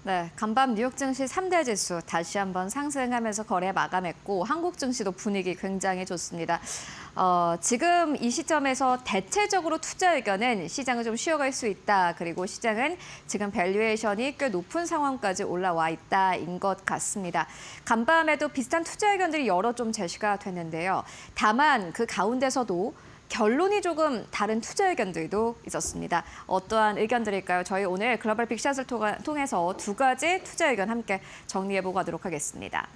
네, 간밤 뉴욕 증시 3대 지수 다시 한번 상승하면서 거래 마감했고 한국 증시도 분위기 굉장히 좋습니다. 지금 이 시점에서 대체적으로 투자 의견은 시장은 좀 쉬어갈 수 있다. 그리고 시장은 지금 밸류에이션이 꽤 높은 상황까지 올라와 있다인 것 같습니다. 간밤에도 비슷한 투자 의견들이 여러 좀 제시가 됐는데요. 다만 그 가운데서도 결론이 조금 다른 투자 의견들도 있었습니다. 어떠한 의견들일까요? 저희 오늘 글로벌 빅샷을 통해서 두 가지 투자 의견 함께 정리해보고 가도록 하겠습니다.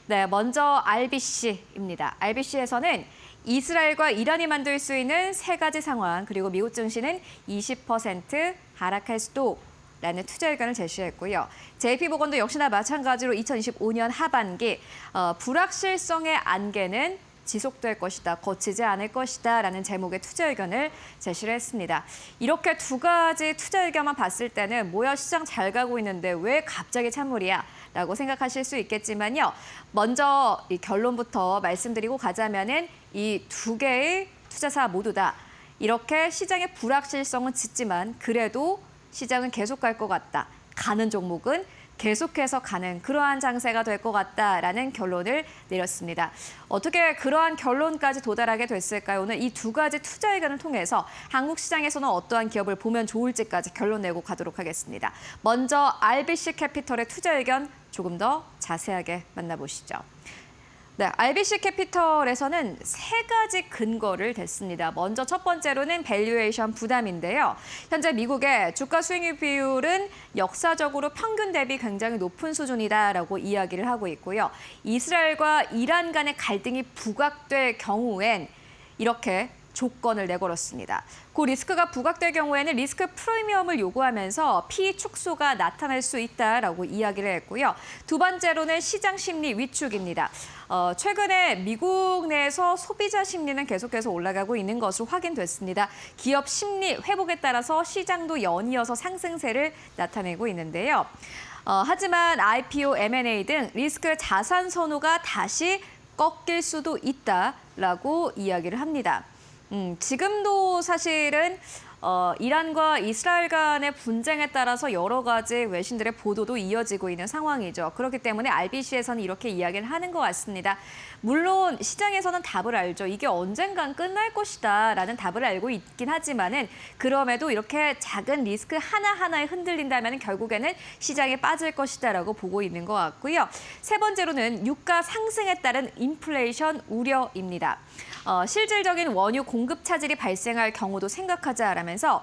네, 먼저 RBC입니다. RBC에서는 이스라엘과 이란이 만들 수 있는 세 가지 상황, 그리고 미국 증시는 20% 하락할 수도 라는 투자 의견을 제시했고요. JP모건도 역시나 마찬가지로 2025년 하반기 불확실성의 안개는 지속될 것이다, 거치지 않을 것이다 라는 제목의 투자 의견을 제시를 했습니다. 이렇게 두 가지 투자 의견만 봤을 때는 뭐야 시장 잘 가고 있는데 왜 갑자기 찬물이야? 라고 생각하실 수 있겠지만요. 먼저 이 결론부터 말씀드리고 가자면은 이 두 개의 투자사 모두 다 이렇게 시장의 불확실성은 짙지만 그래도 시장은 계속 갈 것 같다. 가는 종목은 계속해서 가는 그러한 장세가 될 것 같다라는 결론을 내렸습니다. 어떻게 그러한 결론까지 도달하게 됐을까요? 오늘 이 두 가지 투자 의견을 통해서 한국 시장에서는 어떠한 기업을 보면 좋을지까지 결론 내고 가도록 하겠습니다. 먼저 RBC 캐피털의 투자 의견 조금 더 자세하게 만나보시죠. 네, RBC 캐피털에서는 세 가지 근거를 댔습니다. 먼저 첫 번째로는 밸류에이션 부담인데요. 현재 미국의 주가 수익률 비율은 역사적으로 평균 대비 굉장히 높은 수준이다라고 이야기를 하고 있고요. 이스라엘과 이란 간의 갈등이 부각될 경우엔 이렇게 조건을 내걸었습니다. 그 리스크가 부각될 경우에는 리스크 프리미엄을 요구하면서 PE 축소가 나타날 수 있다라고 이야기를 했고요. 두 번째로는 시장 심리 위축입니다. 최근에 미국 내에서 소비자 심리는 계속해서 올라가고 있는 것으로 확인됐습니다. 기업 심리 회복에 따라서 시장도 연이어서 상승세를 나타내고 있는데요. 하지만 IPO, M&A 등 리스크 자산 선호가 다시 꺾일 수도 있다라고 이야기를 합니다. 지금도 사실은 이란과 이스라엘 간의 분쟁에 따라서 여러 가지 외신들의 보도도 이어지고 있는 상황이죠. 그렇기 때문에 RBC에서는 이렇게 이야기를 하는 것 같습니다. 물론 시장에서는 답을 알죠. 이게 언젠간 끝날 것이다 라는 답을 알고 있긴 하지만은 그럼에도 이렇게 작은 리스크 하나하나에 흔들린다면 결국에는 시장에 빠질 것이다라고 보고 있는 것 같고요. 세 번째로는 유가 상승에 따른 인플레이션 우려입니다. 실질적인 원유 공급 차질이 발생할 경우도 생각하자라면서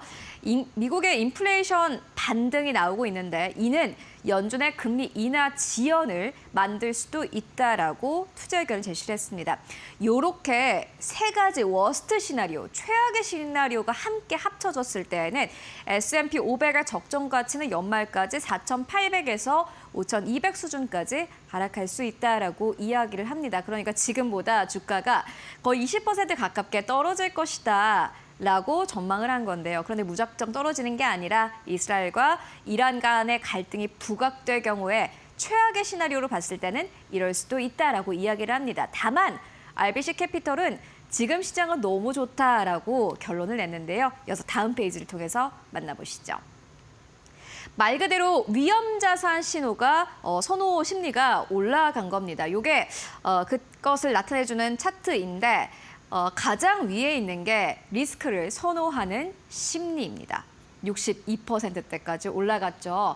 미국의 인플레이션 반등이 나오고 있는데 이는 연준의 금리 인하 지연을 만들 수도 있다라고 투자 의견을 제시를 했습니다. 이렇게 세 가지 워스트 시나리오, 최악의 시나리오가 함께 합쳐졌을 때에는 S&P 500의 적정 가치는 연말까지 4,800에서 5,200 수준까지 하락할 수 있다라고 이야기를 합니다. 그러니까 지금보다 주가가 거의 20% 가깝게 떨어질 것이다. 라고 전망을 한 건데요. 그런데 무작정 떨어지는 게 아니라 이스라엘과 이란 간의 갈등이 부각될 경우에 최악의 시나리오로 봤을 때는 이럴 수도 있다라고 이야기를 합니다. 다만 RBC 캐피털은 지금 시장은 너무 좋다라고 결론을 냈는데요. 이어서 다음 페이지를 통해서 만나보시죠. 말 그대로 위험 자산 신호가 선호 심리가 올라간 겁니다. 이게 그것을 나타내주는 차트인데 가장 위에 있는 게 리스크를 선호하는 심리입니다. 62%대까지 올라갔죠.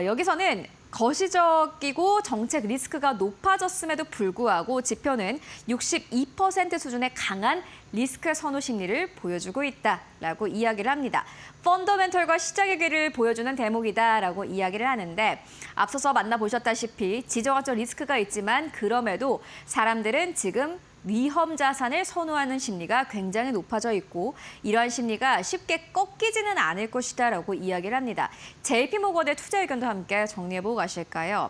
여기서는 거시적이고 정책 리스크가 높아졌음에도 불구하고 지표는 62% 수준의 강한 리스크 선호 심리를 보여주고 있다라고 이야기를 합니다. 펀더멘털과 시장의 길을 보여주는 대목이다라고 이야기를 하는데 앞서서 만나보셨다시피 지정학적 리스크가 있지만 그럼에도 사람들은 지금 위험 자산을 선호하는 심리가 굉장히 높아져 있고 이러한 심리가 쉽게 꺾이지는 않을 것이다라고 이야기를 합니다. JP모건의 투자 의견도 함께 정리해보고 가실까요?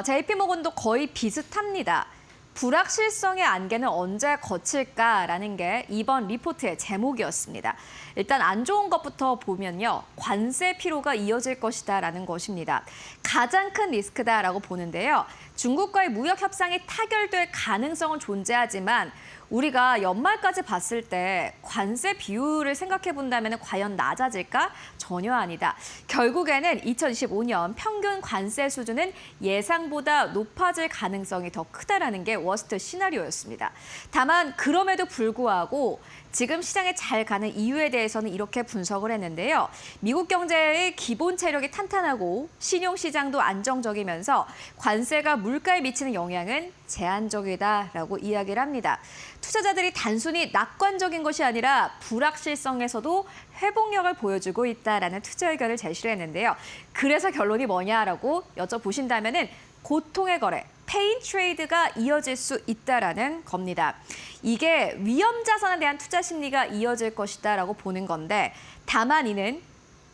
JP모건도 거의 비슷합니다. 불확실성의 안개는 언제 거칠까라는 게 이번 리포트의 제목이었습니다. 일단 안 좋은 것부터 보면요. 관세 피로가 이어질 것이다라는 것입니다. 가장 큰 리스크다라고 보는데요. 중국과의 무역 협상이 타결될 가능성은 존재하지만 우리가 연말까지 봤을 때 관세 비율을 생각해 본다면 과연 낮아질까? 전혀 아니다. 결국에는 2025년 평균 관세 수준은 예상보다 높아질 가능성이 더 크다라는 게 워스트 시나리오였습니다. 다만 그럼에도 불구하고 지금 시장에 잘 가는 이유에 대해서는 이렇게 분석을 했는데요. 미국 경제의 기본 체력이 탄탄하고 신용시장도 안정적이면서 관세가 물가에 미치는 영향은 제한적이다라고 이야기를 합니다. 투자자들이 단순히 낙관적인 것이 아니라 불확실성에서도 회복력을 보여주고 있다라는 투자 의견을 제시를 했는데요. 그래서 결론이 뭐냐라고 여쭤보신다면은 고통의 거래, 페인 트레이드가 이어질 수 있다라는 겁니다. 이게 위험 자산에 대한 투자 심리가 이어질 것이다라고 보는 건데 다만 이는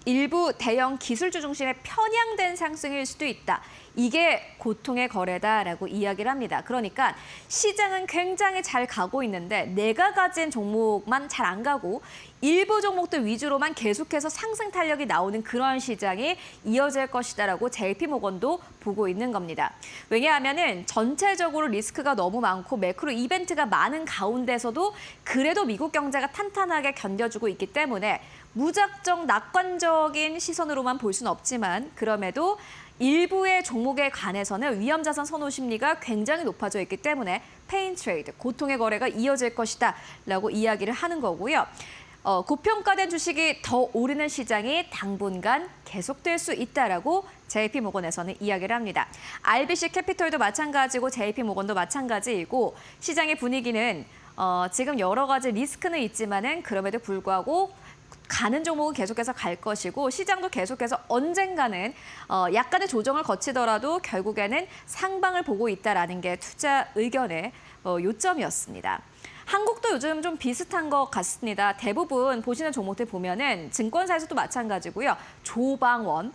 일부 대형 기술주 중심의 편향된 상승일 수도 있다. 이게 고통의 거래다라고 이야기를 합니다. 그러니까 시장은 굉장히 잘 가고 있는데 내가 가진 종목만 잘 안 가고 일부 종목들 위주로만 계속해서 상승 탄력이 나오는 그런 시장이 이어질 것이다라고 JP모건도 보고 있는 겁니다. 왜냐하면은 전체적으로 리스크가 너무 많고 매크로 이벤트가 많은 가운데서도 그래도 미국 경제가 탄탄하게 견뎌주고 있기 때문에 무작정 낙관적인 시선으로만 볼 수는 없지만 그럼에도 일부의 종목에 관해서는 위험 자산 선호 심리가 굉장히 높아져 있기 때문에 페인 트레이드, 고통의 거래가 이어질 것이다라고 이야기를 하는 거고요. 고평가된 주식이 더 오르는 시장이 당분간 계속될 수 있다라고 JP모건에서는 이야기를 합니다. RBC 캐피털도 마찬가지고 JP모건도 마찬가지이고 시장의 분위기는 지금 여러 가지 리스크는 있지만은 그럼에도 불구하고 가는 종목은 계속해서 갈 것이고 시장도 계속해서 언젠가는 약간의 조정을 거치더라도 결국에는 상방을 보고 있다라는 게 투자 의견의 요점이었습니다. 한국도 요즘 좀 비슷한 것 같습니다. 대부분 보시는 종목들 보면은 증권사에서도 마찬가지고요. 조방원,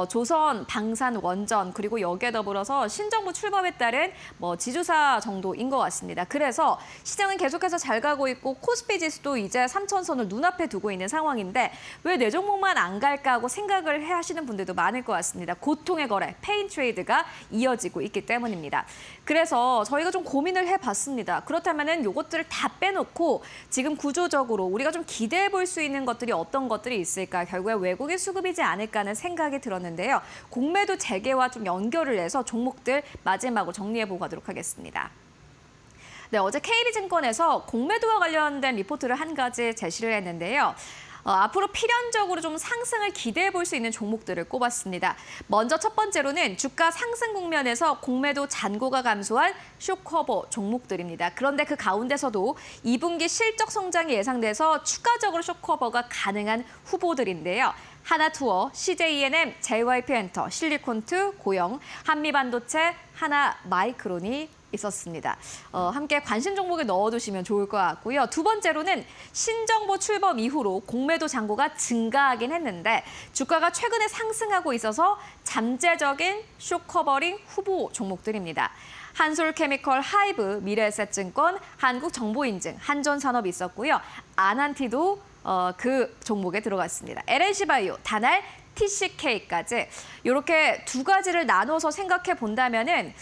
조선, 방산, 원전 그리고 여기에 더불어서 신정부 출범에 따른 지주사 정도인 것 같습니다. 그래서 시장은 계속해서 잘 가고 있고 코스피 지수도 이제 3,000선을 눈앞에 두고 있는 상황인데 왜 내 종목만 안 갈까 하고 생각을 하시는 분들도 많을 것 같습니다. 고통의 거래, 페인 트레이드가 이어지고 있기 때문입니다. 그래서 저희가 좀 고민을 해봤습니다. 그렇다면은 요것들을 다 빼놓고 지금 구조적으로 우리가 좀 기대해 볼 수 있는 것들이 어떤 것들이 있을까? 결국에 외국인 수급이지 않을까 하는 생각이 들었는데요. 공매도 재개와 좀 연결을 해서 종목들 마지막으로 정리해보고 가도록 하겠습니다. 네, 어제 KB증권에서 공매도와 관련된 리포트를 한 가지 제시를 했는데요. 앞으로 필연적으로 좀 상승을 기대해 볼 수 있는 종목들을 꼽았습니다. 먼저 첫 번째로는 주가 상승 국면에서 공매도 잔고가 감소한 쇼커버 종목들입니다. 그런데 그 가운데서도 2분기 실적 성장이 예상돼서 추가적으로 쇼커버가 가능한 후보들인데요. 하나투어, CJENM, JYP엔터, 실리콘투, 고영, 한미반도체, 하나마이크론이 있었습니다. 함께 관심 종목에 넣어두시면 좋을 것 같고요. 두 번째로는 신정부 출범 이후로 공매도 잔고가 증가하긴 했는데 주가가 최근에 상승하고 있어서 잠재적인 쇼커버링 후보 종목들입니다. 한솔케미컬, 하이브, 미래에셋증권, 한국정보인증, 한전산업이 있었고요. 아난티도 그 종목에 들어갔습니다. LNC바이오, 다날, TCK까지 이렇게 두 가지를 나눠서 생각해 본다면은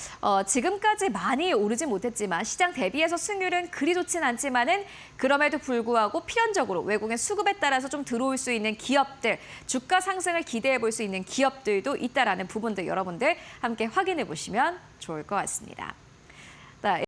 지금까지 많이 오르지 못했지만 시장 대비해서 승률은 그리 좋진 않지만은 그럼에도 불구하고 필연적으로 외국인 수급에 따라서 좀 들어올 수 있는 기업들, 주가 상승을 기대해 볼 수 있는 기업들도 있다라는 부분들 여러분들 함께 확인해 보시면 좋을 것 같습니다.